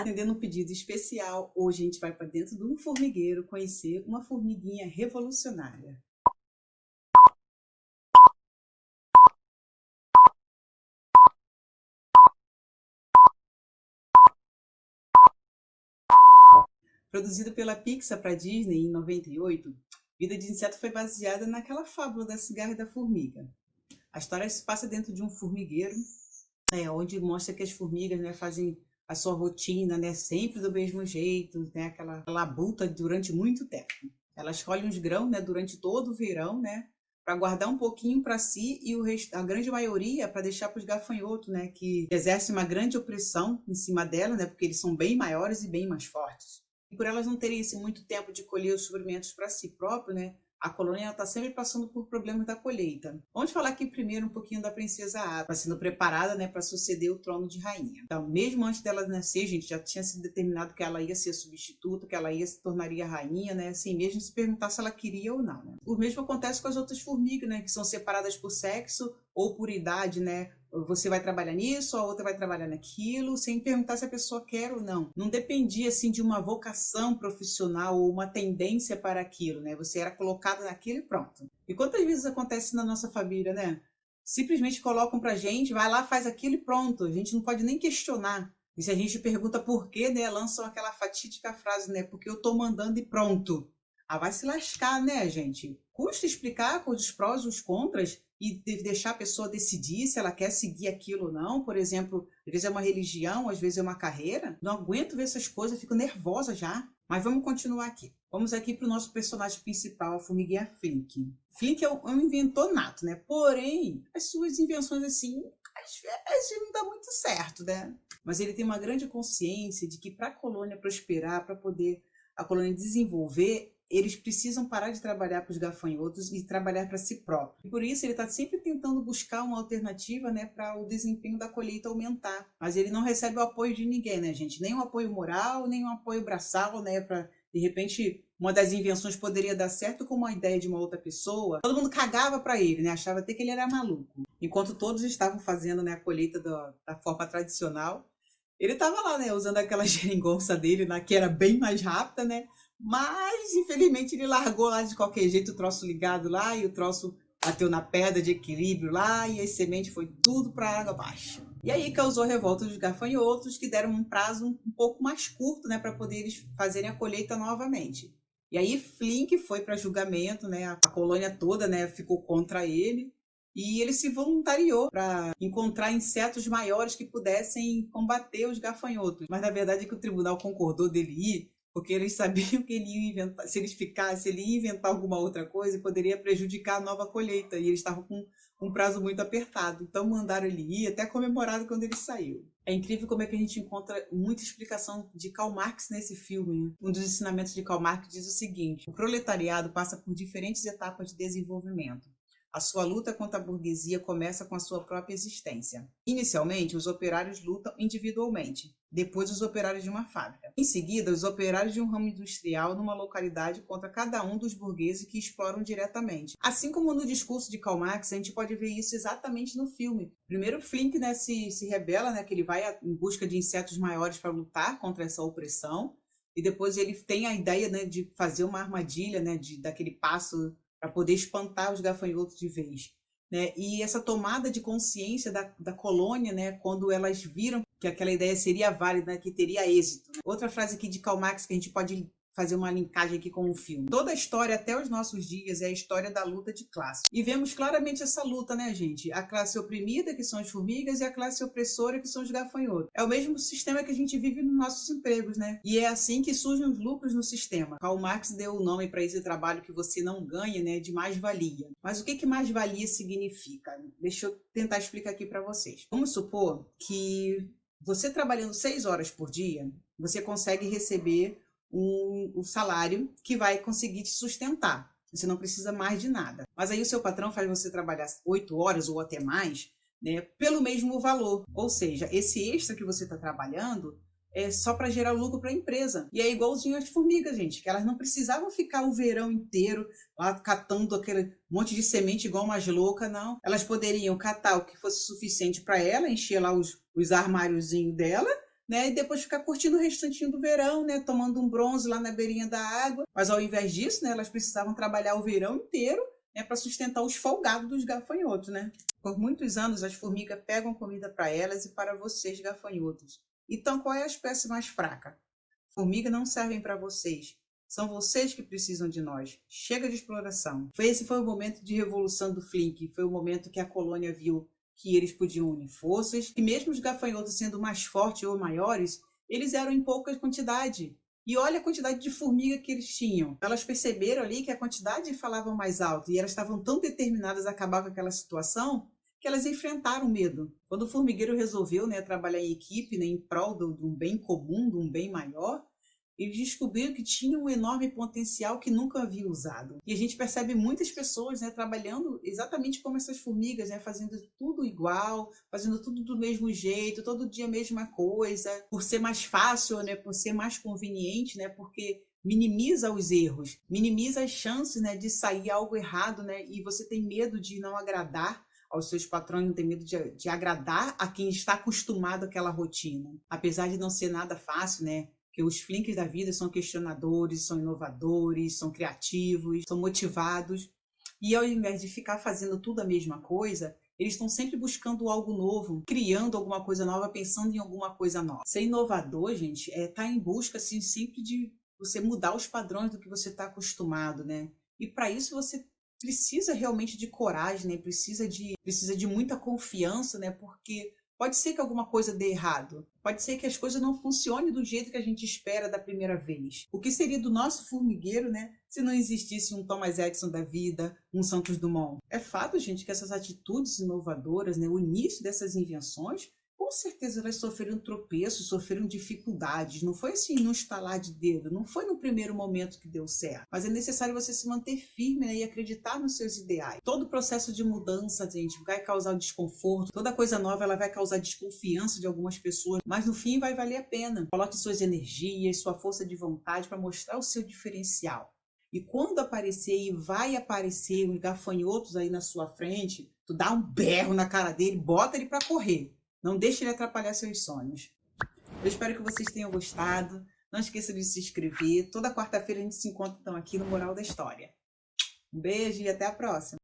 Atendendo um pedido especial, hoje a gente vai para dentro de um formigueiro conhecer uma formiguinha revolucionária. Produzido pela Pixar para Disney em 98, Vida de Inseto foi baseada naquela fábula da cigarra e da formiga. A história se passa dentro de um formigueiro, onde mostra que as formigas, fazem a sua rotina, sempre do mesmo jeito, aquela labuta durante muito tempo. Elas colhem os grãos, durante todo o verão, para guardar um pouquinho para si e o resto, a grande maioria para deixar para os gafanhotos, que exercem uma grande opressão em cima dela, porque eles são bem maiores e bem mais fortes. E por elas não terem muito tempo de colher os suprimentos para si próprio, a colônia está sempre passando por problemas da colheita. Vamos falar aqui primeiro um pouquinho da princesa Ada, sendo preparada para suceder o trono de rainha. Então, mesmo antes dela nascer, gente, já tinha sido determinado que ela ia ser substituta, que ela ia se tornaria rainha, sem mesmo se perguntar se ela queria ou não. O mesmo acontece com as outras formigas, que são separadas por sexo ou por idade, Você vai trabalhar nisso, a outra vai trabalhar naquilo, sem perguntar se a pessoa quer ou não. Não dependia, de uma vocação profissional ou uma tendência para aquilo, Você era colocado naquilo e pronto. E quantas vezes acontece na nossa família, Simplesmente colocam pra gente, vai lá, faz aquilo e pronto. A gente não pode nem questionar. E se a gente pergunta por quê, lançam aquela fatídica frase, porque eu tô mandando e pronto. Ah, vai se lascar, gente? Custa explicar com os prós e os contras e deixar a pessoa decidir se ela quer seguir aquilo ou não. Por exemplo, às vezes é uma religião, às vezes é uma carreira. Não aguento ver essas coisas, fico nervosa já. Mas vamos continuar aqui. Vamos aqui para o nosso personagem principal, a formiguinha Flink. Flink é um inventor nato, Porém, as suas invenções, às vezes não dá muito certo, Mas ele tem uma grande consciência de que para a colônia prosperar, para poder a colônia desenvolver, eles precisam parar de trabalhar para os gafanhotos e trabalhar para si próprio. E por isso ele está sempre tentando buscar uma alternativa, para o desempenho da colheita aumentar. Mas ele não recebe o apoio de ninguém, gente? Nem um apoio moral, nem um apoio braçal, para, de repente, uma das invenções poderia dar certo com uma ideia de uma outra pessoa. Todo mundo cagava para ele, Achava até que ele era maluco. Enquanto todos estavam fazendo, a colheita da forma tradicional, ele estava lá, usando aquela geringonça dele, que era bem mais rápida, Mas, infelizmente, ele largou lá de qualquer jeito o troço ligado lá e o troço bateu na pedra de equilíbrio lá e as sementes foi tudo para água abaixo. E aí causou a revolta dos gafanhotos, que deram um prazo um pouco mais curto, para poder eles fazerem a colheita novamente. E aí Flink foi para julgamento, A colônia toda, ficou contra ele. E ele se voluntariou para encontrar insetos maiores que pudessem combater os gafanhotos. Mas, na verdade, que o tribunal concordou dele ir, porque eles sabiam que ele ia inventar, se ele ia inventar alguma outra coisa, poderia prejudicar a nova colheita. E eles estavam com um prazo muito apertado. Então mandaram ele ir, até comemorado quando ele saiu. É incrível como é que a gente encontra muita explicação de Karl Marx nesse filme. Um dos ensinamentos de Karl Marx diz o seguinte: o proletariado passa por diferentes etapas de desenvolvimento. A sua luta contra a burguesia começa com a sua própria existência. Inicialmente, os operários lutam individualmente, depois os operários de uma fábrica. Em seguida, os operários de um ramo industrial numa localidade contra cada um dos burgueses que exploram diretamente. Assim como no discurso de Karl Marx, a gente pode ver isso exatamente no filme. Primeiro, Flink se rebela, que ele vai em busca de insetos maiores para lutar contra essa opressão, e depois ele tem a ideia, de fazer uma armadilha, daquele passo para poder espantar os gafanhotos de vez. E essa tomada de consciência da colônia, quando elas viram que aquela ideia seria válida, que teria êxito. Outra frase aqui de Karl Marx que a gente pode fazer uma linkagem aqui com o filme. Toda a história até os nossos dias é a história da luta de classe. E vemos claramente essa luta, gente? A classe oprimida, que são as formigas, e a classe opressora, que são os gafanhotos. É o mesmo sistema que a gente vive nos nossos empregos, E é assim que surgem os lucros no sistema. Karl Marx deu o nome para esse trabalho que você não ganha, de mais-valia. Mas o que mais-valia significa? Deixa eu tentar explicar aqui para vocês. Vamos supor que você trabalhando 6 horas por dia, você consegue receber um salário que vai conseguir te sustentar. Você não precisa mais de nada. Mas aí o seu patrão faz você trabalhar 8 horas ou até mais, pelo mesmo valor. Ou seja, esse extra que você está trabalhando é só para gerar lucro para a empresa. E é igualzinho às formigas, gente, que elas não precisavam ficar o verão inteiro lá catando aquele monte de semente igual umas loucas, não. Elas poderiam catar o que fosse suficiente para ela, encher lá os armáriozinhos dela, né? E depois ficar curtindo o restantinho do verão, né? Tomando um bronze lá na beirinha da água. Mas ao invés disso, né? Elas precisavam trabalhar o verão inteiro, né? Para sustentar os folgados dos gafanhotos, né? Por muitos anos as formigas pegam comida para elas e para vocês, gafanhotos. Então qual é a espécie mais fraca? Formigas não servem para vocês. São vocês que precisam de nós. Chega de exploração. Esse foi o momento de revolução do Flink. Foi o momento que a colônia viu que eles podiam unir forças, que mesmo os gafanhotos sendo mais fortes ou maiores, eles eram em pouca quantidade. E olha a quantidade de formiga que eles tinham. Elas perceberam ali que a quantidade falava mais alto e elas estavam tão determinadas a acabar com aquela situação que elas enfrentaram o medo. Quando o formigueiro resolveu, né, trabalhar em equipe, né, em prol de um bem comum, de um bem maior, eles descobriram que tinha um enorme potencial que nunca haviam usado. E a gente percebe muitas pessoas, né, trabalhando exatamente como essas formigas, né, fazendo tudo igual, fazendo tudo do mesmo jeito, todo dia a mesma coisa, por ser mais fácil, né, por ser mais conveniente, né, porque minimiza os erros, minimiza as chances, né, de sair algo errado, né, e você tem medo de não agradar aos seus patrões, não tem medo de agradar a quem está acostumado àquela rotina. Apesar de não ser nada fácil, né, que os Flinks da vida são questionadores, são inovadores, são criativos, são motivados. E ao invés de ficar fazendo tudo a mesma coisa, eles estão sempre buscando algo novo, criando alguma coisa nova, pensando em alguma coisa nova. Ser inovador, gente, é estar em busca assim, sempre de você mudar os padrões do que você está acostumado, né? E para isso você precisa realmente de coragem, né? Precisa de muita confiança, né? Porque pode ser que alguma coisa dê errado. Pode ser que as coisas não funcionem do jeito que a gente espera da primeira vez. O que seria do nosso formigueiro, né, se não existisse um Thomas Edison da vida, um Santos Dumont? É fato, gente, que essas atitudes inovadoras, né, o início dessas invenções, com certeza elas sofreram tropeços, sofreram dificuldades. Não foi assim num estalar de dedo, não foi no primeiro momento que deu certo. Mas é necessário você se manter firme, né, e acreditar nos seus ideais. Todo processo de mudança, gente, vai causar desconforto. Toda coisa nova ela vai causar desconfiança de algumas pessoas, mas no fim vai valer a pena. Coloque suas energias, sua força de vontade para mostrar o seu diferencial. E quando aparecer, e vai aparecer os gafanhotos aí na sua frente, tu dá um berro na cara dele, bota ele para correr. Não deixe ele atrapalhar seus sonhos. Eu espero que vocês tenham gostado. Não esqueça de se inscrever. Toda quarta-feira a gente se encontra então aqui no Moral da História. Um beijo e até a próxima.